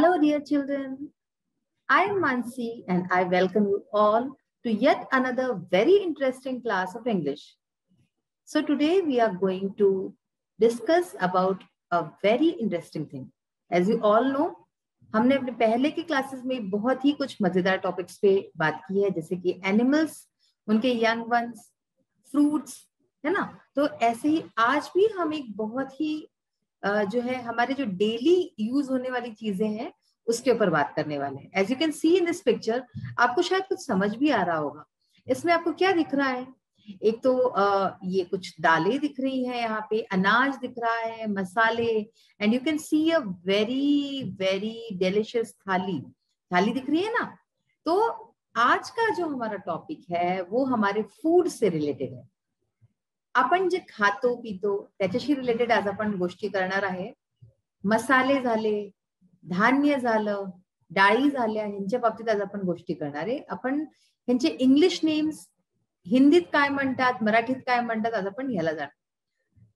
Hello, dear children. I am Mansi and I welcome you all to yet another very interesting class of English. So today we are going to discuss about a very interesting thing. As you all know, हमने अपने पहले की classes में बहुत ही कुछ मजेदार topics पे बात की है, जैसे कि एनिमल्स, उनके यंग वंस, फ्रूट्स, है ना। तो ऐसे ही आज भी हम एक बहुत ही जो है हमारे जो डेली यूज होने वाली चीजें हैं उसके ऊपर बात करने वाले हैं। As you can see in this picture, आपको शायद कुछ समझ भी आ रहा होगा। इसमें आपको क्या दिख रहा है? एक तो ये कुछ दालें दिख रही हैं, यहाँ पे अनाज दिख रहा है, मसाले, and you can C a very very delicious थाली। थाली दिख रही है ना। तो आज का जो हमारा टॉपिक है वो हमारे फूड से रिलेटेड है। आपण जे खातो पितो त्याच्याशी रिलेटेड आज आपण गोष्टी करणार आहे। मसाले झाले, धान्य झालं, डाळी झाल्या, ह्यांच्या बाबतीत आज आपण गोष्टी करणार आहे। आपण ह्यांचे इंग्लिश नेम्स हिंदीत काय म्हणतात, मराठीत काय म्हणतात, आज आपण ह्याला जाणार।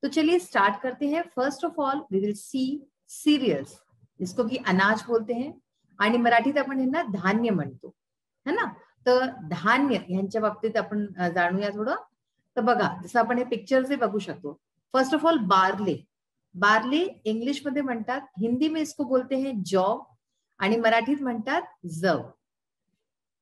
तो चलिए स्टार्ट करते हैं। First of all we will see cereals, जिसको की अनाज बोलते हैं आणि मराठीत आपण ह्यांना धान्य म्हणतो, है ना। तर धान्य ह्यांच्या बाबतीत आपण जाणूया थोडं। तर बघा, जसं आपण हे पिक्चर जे बघू शकतो, first of all barley. Barley English मध्ये म्हणतात, हिंदी में इसको बोलते हैं जौ आणि मराठीत म्हणतात जव।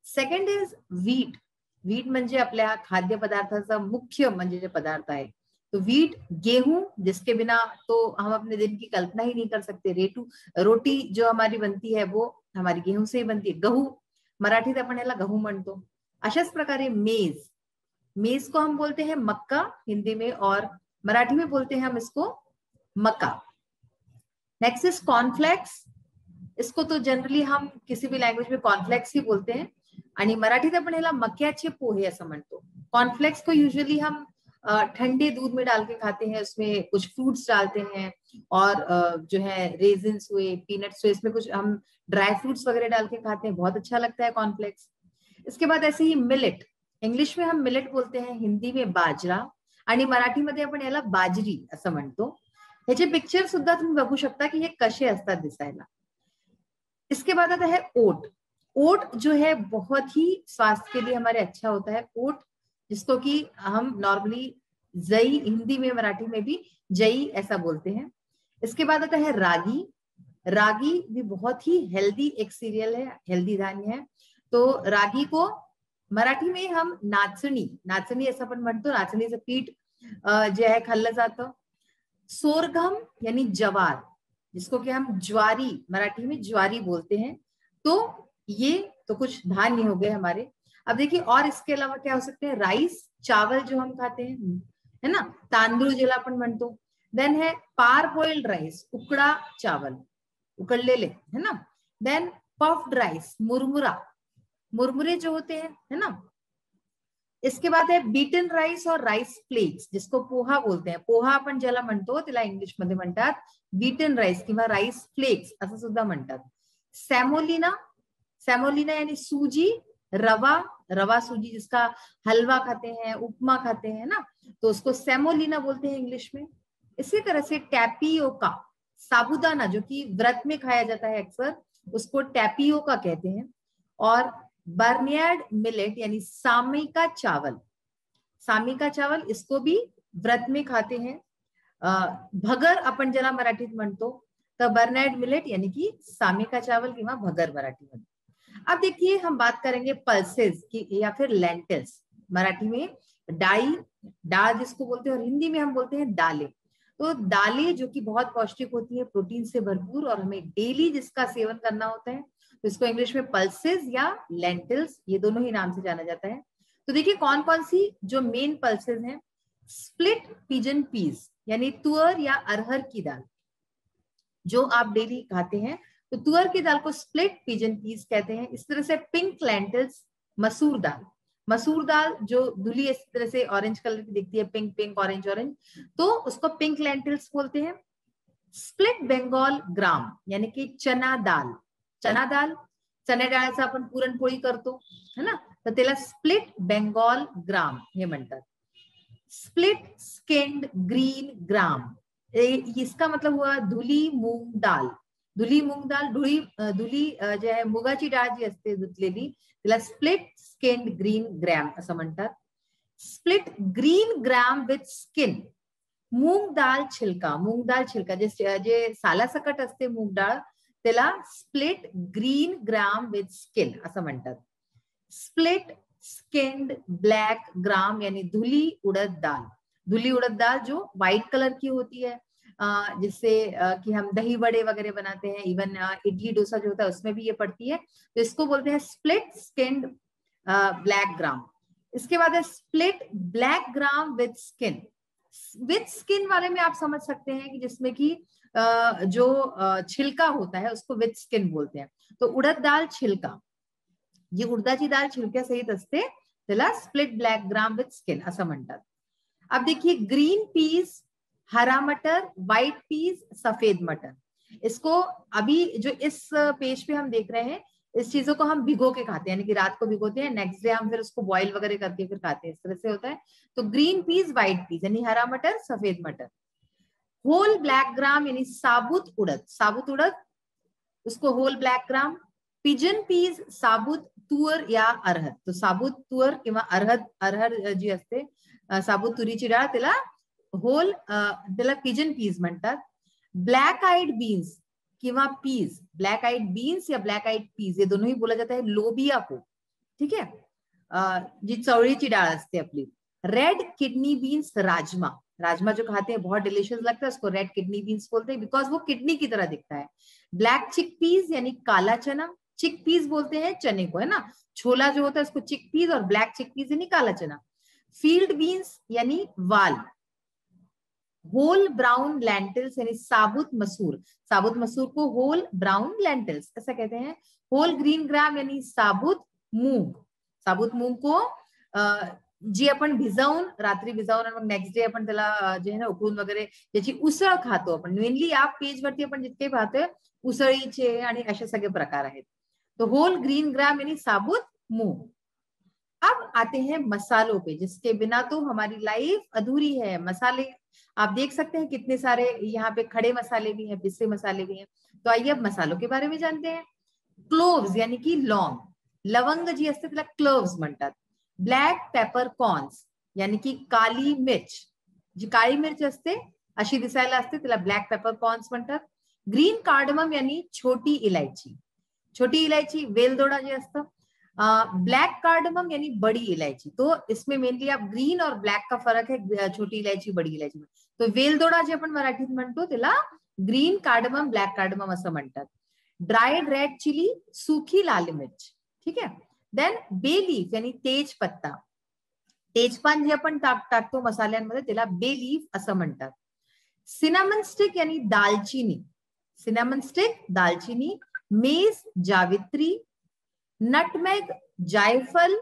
Second is wheat. वीट म्हणजे आपल्या खाद्य पदार्थाचा मुख्य म्हणजे जे पदार्थ आहे तो वीट। गेहूं, जिसके बिना तो हम अपने दिन की कल्पना ही नहीं कर सकते। रोटी जो हमारी बनती है वो हमारी गेहूं से ही बनती है। गहू, मराठीत आपण याला गहू म्हणतो। अशाच प्रकारे मेज, मेज को हम बोलते हैं मक्का हिंदी में, और मराठी में बोलते हैं हम इसको मका। Next is cornflakes. इसको तो जनरली हम किसी भी लैंग्वेज में कॉर्नफ्लेक्स ही बोलते हैं आणि मराठीत आपण याला मक्याचे पोहे असं म्हणतो। कॉर्नफ्लेक्स को यूजुअली हम ठंडे दूध में डाल के खाते हैं, उसमें कुछ फ्रूट्स डालते हैं और जो है रेजिन्स हुए, पीनट्स हुए, इसमें कुछ हम ड्राई फ्रूट्स वगैरह डाल के खाते हैं, बहुत अच्छा लगता है कॉर्नफ्लेक्स। इसके बाद ऐसे ही मिलेट, इंग्लिश में हम मिलेट बोलते हैं, हिंदी में बाजरा आणि मराठीमध्ये आपण याला बाजरी असं म्हणतो। ह्याचे पिक्चर सुद्धा तुम्ही बघू शकता की हे कसे असतात दिसायला। इसके बाद आता है ओट। ओट जो है बहुत ही स्वास्थ्य के लिए हमारे अच्छा होता है ओट, जिसको कि हम नॉर्मली जई हिंदी में, मराठी में भी जई ऐसा बोलते हैं। इसके बाद आता है रागी। रागी भी बहुत ही हेल्दी एक सीरियल है, हेल्दी धान्य है। तो रागी को मराठी में हम नाचणी, नाचणी असं पण म्हणतो, नाचणीचं पीठ जे आहे खाल्लं जातं। सोरगम यानी जवार, जिसको कि हम ज्वारी, मराठी में ज्वारी बोलते हैं। तो ये तो कुछ धान्य हो गए हमारे। अब देखिए और इसके अलावा क्या हो सकते हैं, राइस, चावल जो हम खाते हैं, है ना, तांदूळ ज्याला आपण म्हणतो। देन है पार बॉइल्ड राइस, उकडा चावल, उकड़लेले, है ना। देन पफ्ड राइस, मुरमुरा, मुरमुरे जो होते हैं, है ना। इसके बाद है बीटन राइस और राइस फ्लेक्स, जिसको पोहा बोलते हैं। पोहा आपण ज्याला म्हणतो त्याला इंग्लिश मध्ये म्हणतात बीटन राइस किंवा राइस फ्लेक्स असं सुद्धा म्हणतात। सैमोलिना, सैमोलिना यानी सूजी, रवा, रवा सूजी जिसका हलवा खाते हैं, उपमा खाते हैं ना, तो उसको सैमोलिना बोलते हैं इंग्लिश में। इसी तरह से टैपियोका, साबूदाना जो कि व्रत में खाया जाता है अक्सर, उसको टैपियोका कहते हैं। और बर्नियार्ड मिलेट यानी सामी का चावल, सामी का चावल, इसको भी व्रत में खाते हैं। भगर आपण ज्याला मराठीत म्हणतो, तर बर्नियार्ड मिलेट यानी कि सामी का चावल किंवा भगर मराठी में। अब देखिए हम बात करेंगे पल्सेस की या फिर लेंटिल्स। मराठी में डाई, दाल जिसको बोलते हैं, और हिंदी में हम बोलते हैं दालें। तो दालें जो कि बहुत पौष्टिक होती है, प्रोटीन से भरपूर, और हमें डेली जिसका सेवन करना होता है, तो इसको इंग्लिश में पल्सेस या लेंटिल्स, ये दोनों ही नाम से जाना जाता है। तो देखिए कौन कौन सी जो मेन पल्सेस हैं। स्प्लिट पिजन पीस यानी तुअर या अरहर की दाल, जो आप डेली खाते हैं, तो तुअर की दाल को स्प्लिट पिजन पीस कहते हैं। इस तरह से पिंक लेंटिल्स, मसूर दाल, मसूर दाल जो धुली इस तरह से ऑरेंज कलर की दिखती है, पिंक पिंक ऑरेंज ऑरेंज, तो उसको पिंक लेंटिल्स बोलते हैं। स्प्लिट बंगाल ग्राम यानी कि चना दाल, चना दाल, चण्या डाळाचं आपण पुरणपोळी करतो, है ना, तर त्याला स्प्लिट बंगाल ग्राम हे म्हणतात। स्प्लिट स्किन्ड ग्रीन ग्राम, इसका मतलब हुआ धुली मूंग दाल, धुली मूग डाळ, धुली जे आहे मुगाची डाळ जी असते धुतलेली तिला स्प्लिट स्किन्ड ग्रीन ग्रॅम असं म्हणतात. Split green gram with skin. मूग डाळ छिलका, मूग डाळ छिलका जे सालासकट असते मूग डाळ त्याला split green gram with skin असं म्हणतात. स्प्लिट स्किन्ड ब्लैक ग्राम यानी धुली उड़द दाल. धुली उड़द दाल जो व्हाइट कलर की होती है, जिससे कि हम दही बड़े वगैरह बनाते हैं, इवन इडली डोसा जो होता है उसमें भी ये पड़ती है, तो इसको बोलते हैं स्प्लिट स्किन्ड ब्लैक ग्राम. इसके बाद है split black gram with skin. With skin वाले में आप समझ सकते हैं कि जिसमें कि जो छिलका होता है उसको विथ स्किन बोलते हैं. तो उड़द दाल छिलका, जी उडदाची डाळ छिलक्यासहित असते त्याला split black gram with skin असं म्हणतात. अब देखिए ग्रीन पीस, हरा मटर, व्हाइट पीस, सफेद मटर. इसको अभी जो इस पेज पे हम देख रहे हैं इस चीजों को हम भिगो के खाते हैं, यानी कि रात को भिगोते हैं, नेक्स्ट डे हम फिर उसको बॉईल वगैरह करके फिर खाते हैं, इस तरह से होता है. तो ग्रीन पीस, व्हाइट पीस यानी हरा मटर, सफेद मटर. होल ब्लैक ग्राम यानी साबुत उड़द, साबुत उड़द उसको होल ब्लॅक ग्राम. पिजन पीस साबुत तुअर या अरहर. तो साबुत तुअर किंवा अरहर जी असते साबुत तुरीची डाळ त्याला होल त्याला पिजन पीस म्हणतात. ब्लैक आइड बीन्स किंवा पीज, ब्लैक आइड बीन्स या ब्लैक आइड पीज ये दोनों ही बोला जाता है लोबिया को. ठीक है, जी चवळीची डाळ असते आपली. Red kidney beans rajma, rajma जो खाते हैं बहुत डिलीशियस लगता है उसको रेड किडनी बीन्स बोलते हैं बिकॉज वो किडनी की तरह दिखता है. ब्लैक चिकपीस यानी काला चना, चिकपीस बोलते हैं चने को, है ना, छोला जो होता है उसको चिकपीस और ब्लैक चिकपीस यानी काला चना. फील्ड बीन्स यानी वाल. होल ब्राउन लेंटिल्स यानी साबुत मसूर, साबुत मसूर को होल ब्राउन लेंटिल्स ऐसा कहते हैं. होल ग्रीन ग्राम यानी साबुत मूग, साबुत मूग को जी आपण भिजावून रात्री भिजावून आणि मग नेक्स्ट डे आपण त्याला जे आहे ना उकळून वगैरे त्याची उसळ खातो आपण. मेनली या पेज वरती आपण जितके पाहतोय उसळीचे आणि असे सगळे प्रकार आहेत. तो होल ग्रीन ग्राम यानी साबुत मूग. अब आते हैं मसालों पे जिसके बिना तो हमारी लाइफ अधूरी है. मसाले आप देख सकते हैं कितने सारे यहाँ पे खड़े मसाले भी हैं, पिसे मसाले भी हैं. तो आइए अब मसालों के बारे में जानते हैं. क्लोव्स यानी कि लौंग, लवंग जी असते त्याला क्लोव्स म्हणतात. ब्लॅक पेपर कॉर्न्स यानी की काली मिर्च, जी काळी मिर्च असते अशी दिसायला असते त्याला ब्लॅक पेपर कॉर्न्स म्हणतात. ग्रीन कार्डमम यानी छोटी इलायची, छोटी इलायची वेलदोडा जे असतं. ब्लैक कार्डमम यानी बड़ी इलायची. तो इसमें मेनली आप ग्रीन और ब्लैक का फरक है, छोटी इलायची बड़ी इलायची. तो वेलदोडा जे आपण मराठीत म्हणतो त्याला ग्रीन कार्डमम ब्लॅक कार्डमम असं म्हणतात. ड्राइड रेड चिली सूखी लाल मिर्च. ठीक है. देन बे लीफ यानी तेज पत्ता, तेजपान जे आपण टाकतो मसाल्यांमध्ये त्याला बे लीफ असं म्हणतात. सिनामन स्टिक यानी दालचीनी, सिनामन स्टिक दालचीनी. मेस जावित्री, नटमेग जायफल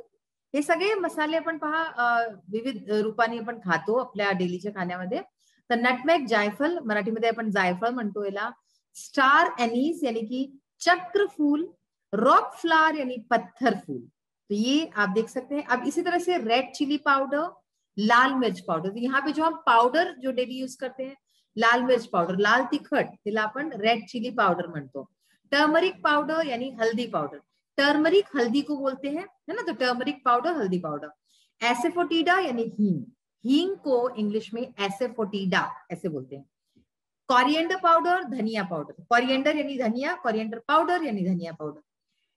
हे सगळे मसाले आपण पहा विविध रूपाने आपण खातो आपल्या डेलीच्या खाण्यामध्ये. तर नटमेग जायफल मराठीमध्ये आपण जायफळ म्हणतो याला. स्टार एनीस यानी कि चक्र फूल, रॉक फ्लावर यानी पत्थर फूल. तो ये आप देख सकते हैं. अब इसी तरह से रेड चिली पाउडर, लाल मिर्च पाउडर. तो यहाँ पे जो हम पाउडर जो डेली यूज करते हैं लाल मिर्च पाउडर, लाल तिखट त्याला आपण रेड चिली पाउडर म्हणतो. टर्मरिक पाउडर यानी हल्दी पाउडर, टर्मरिक हल्दी को बोलते हैं, है ना. तो टर्मरिक पाउडर, हल्दी पाउडर. एसेफोटिडा यानी हींग, हींग को इंग्लिश में एसेफोटिडा ऐसे बोलते हैं. कॉरिएंडर पाउडर, धनिया पाउडर. कॉरिएंडर यानी धनिया, कॉरिएंडर पाउडर यानी धनिया पाउडर.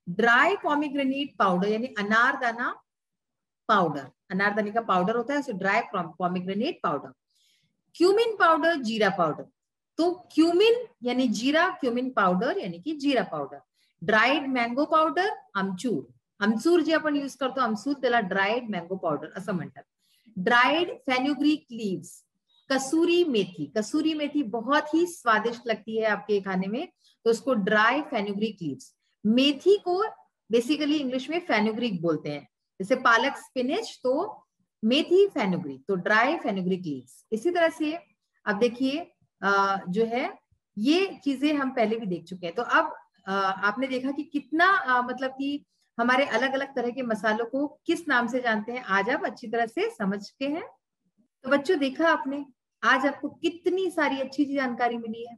ड्राई पॉमीग्रेनेट पाउडर यानी अनारदाना पाउडर, अनारदाने का पाउडर होता है उसे dry pomegranate powder. Cumin powder, जीरा पाउडर. तो क्यूमिन यानी जीरा, क्यूमिन पाउडर यानी कि जीरा पाउडर. ड्राइड मँगो पावडर, आमचूर, आमचूर जे आपण यूज करतो आमचूर त्याला ड्राइड मँगो पावडर असं म्हणतात. ड्राइड फेनुग्रीक लीव्स, कसूरी मेथी, कसूरी मेथी बहुत ही स्वादिष्ट लगती है आपके खाने में तो उसको ड्राई फेनुग्रीक लीव्स. मेथी को बेसिकली इंग्लिश में फेनुग्रीक बोलते हैं, जैसे पालक स्पिनिच तो मेथी फेनुग्रीक, तो ड्राई फेनुग्रीक लीव्स. इसी तरह से अब देखिए जो है ये चीजें हम पहले भी देख चुके हैं. तो अब आपने देखा कि कितना मतलब कि हमारे अलग अलग तरह के मसालों को किस नाम से जानते हैं, आज आप अच्छी तरह से समझ के हैं. तो बच्चों देखा आपने आज आपको कितनी सारी अच्छी जानकारी मिली है.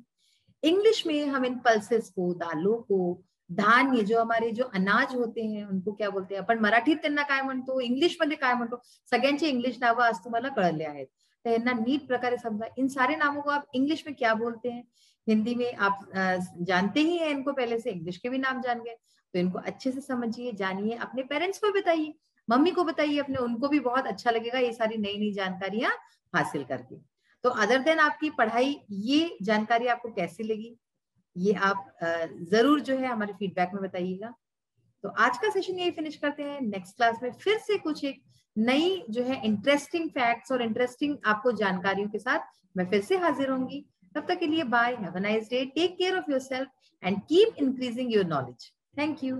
इंग्लिश में हम इन पल्सेस को, दालों को, धान्य जो हमारे जो अनाज होते हैं उनको क्या बोलते हैं. आपण मराठीत त्यांना काय म्हणतो, इंग्लिश मध्ये काय म्हणतो, सगळ्यांची इंग्लिश नावं आज तुम्हाला कळले आहेत. तर यांना नीट प्रकारे समझा. इन सारे नामों को आप इंग्लिश में क्या बोलते हैं. हिंदी में आप जानते ही हैं इनको पहले से, इंग्लिश के भी नाम जान गए, तो इनको अच्छे से समझिए, जानिए, अपने पेरेंट्स को बताइए, मम्मी को बताइए अपने, उनको भी बहुत अच्छा लगेगा ये सारी नई नई जानकारियां हासिल करके. तो अदर देन आपकी पढ़ाई, ये जानकारी आपको कैसी लगी, ये आप जरूर जो है हमारे फीडबैक में बताइएगा. तो आज का सेशन यही फिनिश करते हैं. नेक्स्ट क्लास में फिर से कुछ एक नई जो है इंटरेस्टिंग फैक्ट्स और इंटरेस्टिंग आपको जानकारियों के साथ मैं फिर से हाजिर होंगी. तब तक के लिए bye, have a nice day, take care of yourself and keep increasing your knowledge. Thank you.